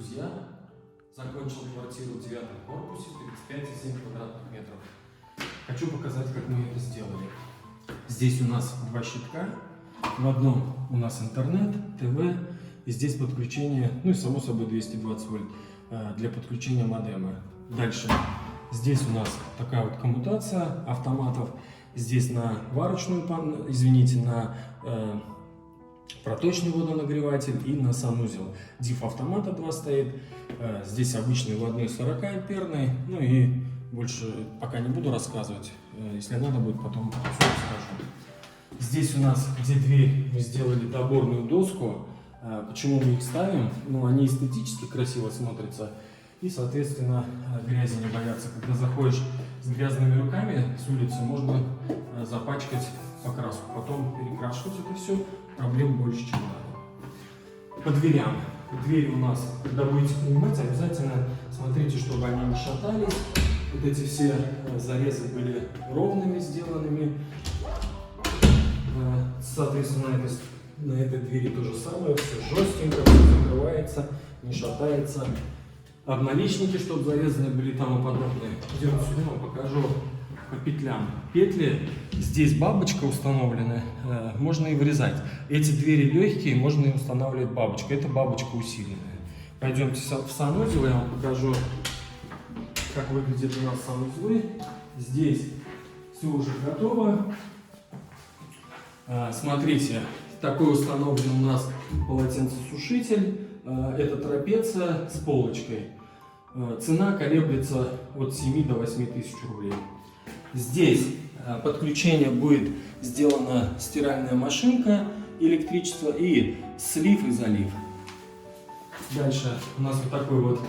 друзья! Закончил квартиру в 9 корпусе, 35,7 квадратных метров. Хочу показать, как мы это сделали. Здесь у нас два щитка. В одном у нас интернет, ТВ. И здесь подключение, ну и само собой 220 вольт для подключения модема. Дальше. Здесь у нас такая вот коммутация автоматов. Здесь на варочную, на проточный водонагреватель и на санузел. Диф автомата 2 стоит. Здесь обычный вводной 40 амперный. Ну и больше пока не буду рассказывать. Если надо будет, потом все расскажу. Здесь у нас, где дверь, мы сделали доборную доску. Почему мы их ставим? Ну, они эстетически красиво смотрятся. И, соответственно, грязи не боятся. Когда заходишь с грязными руками с улицы, можно запачкать покраску. Потом перекрашивать это все. Проблем больше, чем надо. По дверям. Двери у нас, когда будете принимать, обязательно смотрите, чтобы они не шатались. Вот эти все зарезы были ровными сделанными. Соответственно, на этой двери то же самое. Все жестенько, все закрывается, не шатается. Обналичники, чтобы зарезаны были и тому подобное. Идем сюда, вам покажу по петлям. Петли, здесь бабочка установлена, можно и вырезать. Эти двери легкие, можно и устанавливать бабочку. Это бабочка усиленная. Пойдемте в санузел, я вам покажу, как выглядят у нас санузлы. Здесь все уже готово. Смотрите, такой установлен у нас полотенцесушитель. Это трапеция с полочкой. Цена колеблется от 7 до 8 тысяч рублей. Здесь подключение будет сделана стиральная машинка, электричество и слив и залив. Дальше у нас вот такой вот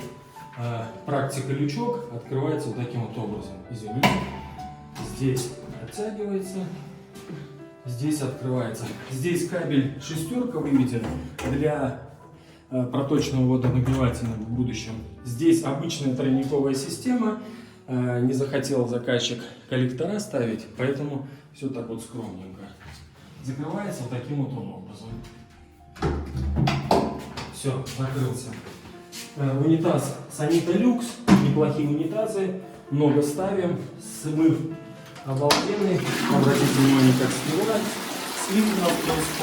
практика-лючок открывается вот таким вот образом. Извините. Здесь оттягивается, здесь открывается. Здесь кабель шестерка выведен для проточного водонагревателя в будущем. Здесь обычная тройниковая система. Не захотел заказчик коллектора ставить, поэтому все так вот скромненько. Закрывается вот таким вот образом. Все, закрылся. Унитаз Санита Люкс. Неплохие унитазы. Много ставим. Смыв обалденный. Обратите внимание, как смывать. Слив у нас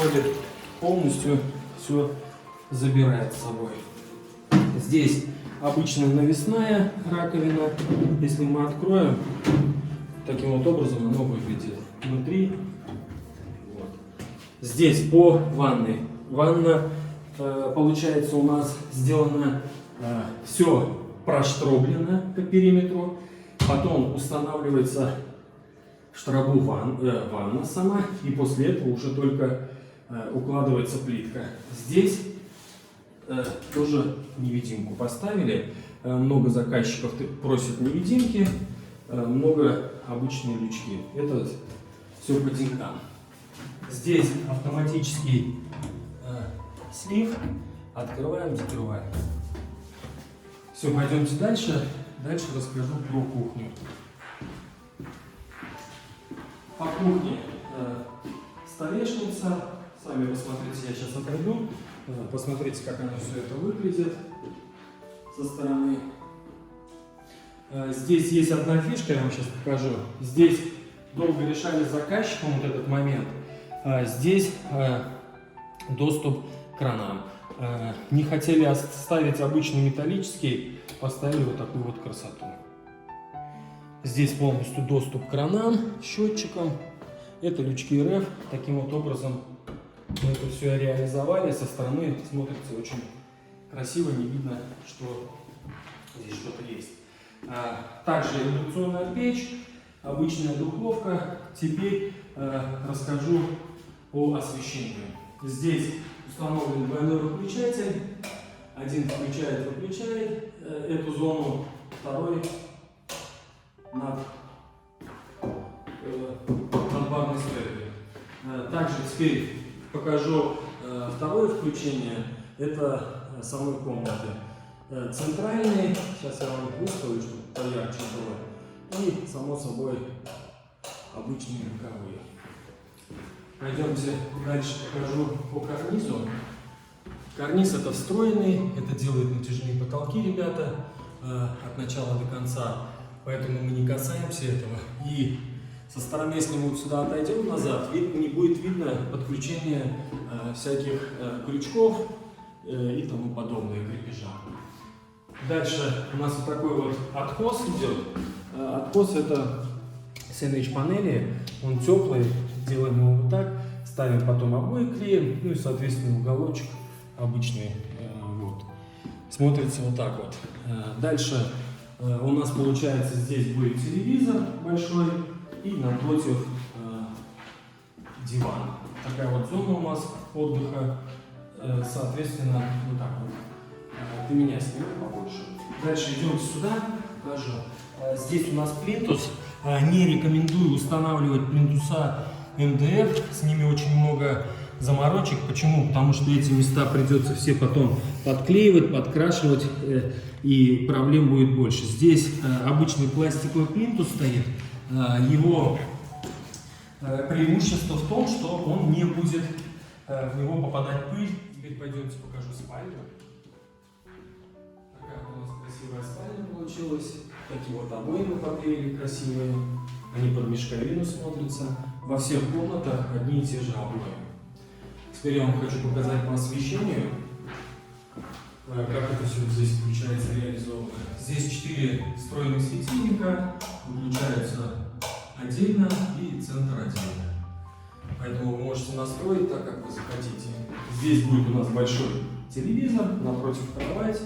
происходит. Полностью все забирает с собой. Здесь обычная навесная раковина. Если мы откроем, таким вот образом оно выглядит внутри. Вот. Здесь по ванной. Ванна, получается, у нас сделано все проштроблено по периметру. Потом устанавливается в штрабу ванна сама. И после этого уже только укладывается плитка. Здесь тоже невидимку поставили. Много заказчиков просят невидимки, много обычные лючки. Это все по деньгам. Здесь автоматический слив. Открываем, закрываем. Все, пойдемте дальше. Дальше расскажу про кухню. По кухне столешница. Сами посмотрите, я сейчас отойду. Посмотрите, как оно все это выглядит со стороны. Здесь есть одна фишка, я вам сейчас покажу. Здесь долго решали с заказчиком вот этот момент. Здесь доступ к кранам. Не хотели оставить обычный металлический, поставили вот такую вот красоту. Здесь полностью доступ к кранам, счетчикам. Это лючки РФ. Таким вот образом мы это все реализовали. Со стороны смотрится очень красиво, не видно, что здесь что-то есть. Также индукционная печь, обычная духовка. Теперь расскажу о освещении. Здесь установлен двойной выключатель. Один выключает эту зону, второй над барной стойкой. Также теперь покажу второе включение. Это самой комнаты. Центральный, сейчас я вам выставлю, чтобы поярче было. И, само собой, обычные боковые. Пойдемте дальше, покажу по карнизу. Карниз это встроенный, это делает натяжные потолки, ребята, от начала до конца. Поэтому мы не касаемся этого. И со стороны, если мы вот сюда отойдем назад, не будет видно подключение всяких крючков и тому подобное крепежа. Дальше у нас вот такой вот откос идет. Откос это с NH-панели, он теплый, делаем его вот так, ставим потом обои клеем, ну и соответственно уголочек обычный, вот. Смотрится вот так вот. Дальше у нас получается здесь будет телевизор большой и напротив диван. Такая вот зона у нас отдыха, соответственно, вот так вот. Ты меня сними побольше. Дальше идем сюда, покажу. Здесь у нас плинтус. Не рекомендую устанавливать плинтуса МДФ, с ними очень много заморочек. Почему? Потому что эти места придется все потом подклеивать, подкрашивать, и проблем будет больше. Здесь обычный пластиковый плинтус стоит. Его преимущество в том, что он не будет в него попадать пыль. Теперь пойдемте покажу спальню. Такая у нас красивая спальня получилась. Такие вот обои мы поклеили красивые. Они под мешковину смотрятся. Во всех комнатах одни и те же обои. Теперь я вам хочу показать по освещению, как это все здесь включается, реализовано. Здесь 4 встроенных светильника, выключаются отдельно и центр отдельно. Поэтому вы можете настроить так, как вы захотите. Здесь будет у нас большой телевизор, напротив кровать.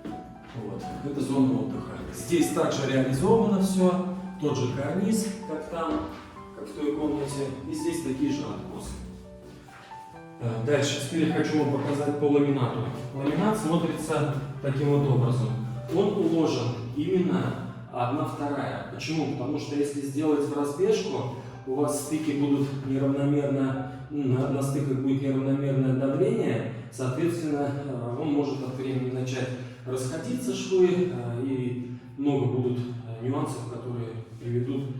Вот. Это зона отдыха. Здесь также реализовано все. Тот же карниз, как там, как в той комнате. И здесь такие же откосы. Дальше, теперь я хочу вам показать по ламинату. Ламинат смотрится таким вот образом. Он уложен именно 1/2. Почему? Потому что если сделать в разбежку, у вас стыки будут неравномерно, на стыках будет неравномерное давление, соответственно, он может от времени начать расходиться швы, и много будут нюансов, которые приведут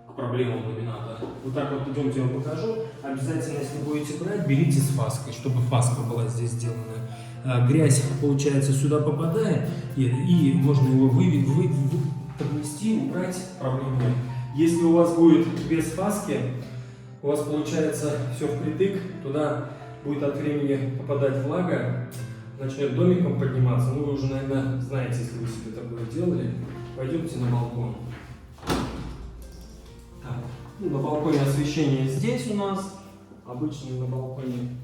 к проблемам ламината. Вот так вот идемте, я вам покажу. Обязательно, если будете брать, берите с фаской, чтобы фаска была здесь сделана. Грязь, получается, сюда попадает, и можно его поднести, убрать, проблем нет. Если у вас будет без фаски, у вас получается все впритык, туда будет от времени попадать влага, начнет домиком подниматься. Ну, вы уже, наверное, знаете, если вы себе такое делали. Пойдемте на балкон. Так. Ну, на балконе освещение здесь у нас. Обычно на балконе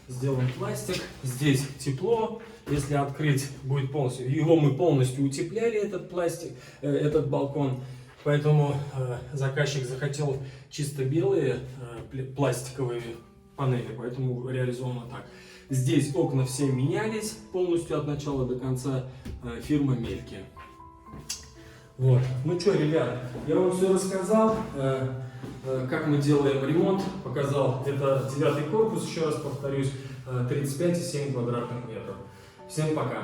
сделан пластик. Здесь тепло. Если открыть, будет полностью. Его мы полностью утепляли, этот пластик, этот балкон. Поэтому заказчик захотел чисто белые пластиковые панели. Поэтому реализовано так. Здесь окна все менялись полностью от начала до конца, фирма Мельки. Вот. Ну что, ребят, я вам все рассказал, как мы делаем ремонт, показал. Это 9-й корпус, еще раз повторюсь, 35,7 квадратных метров. Всем пока!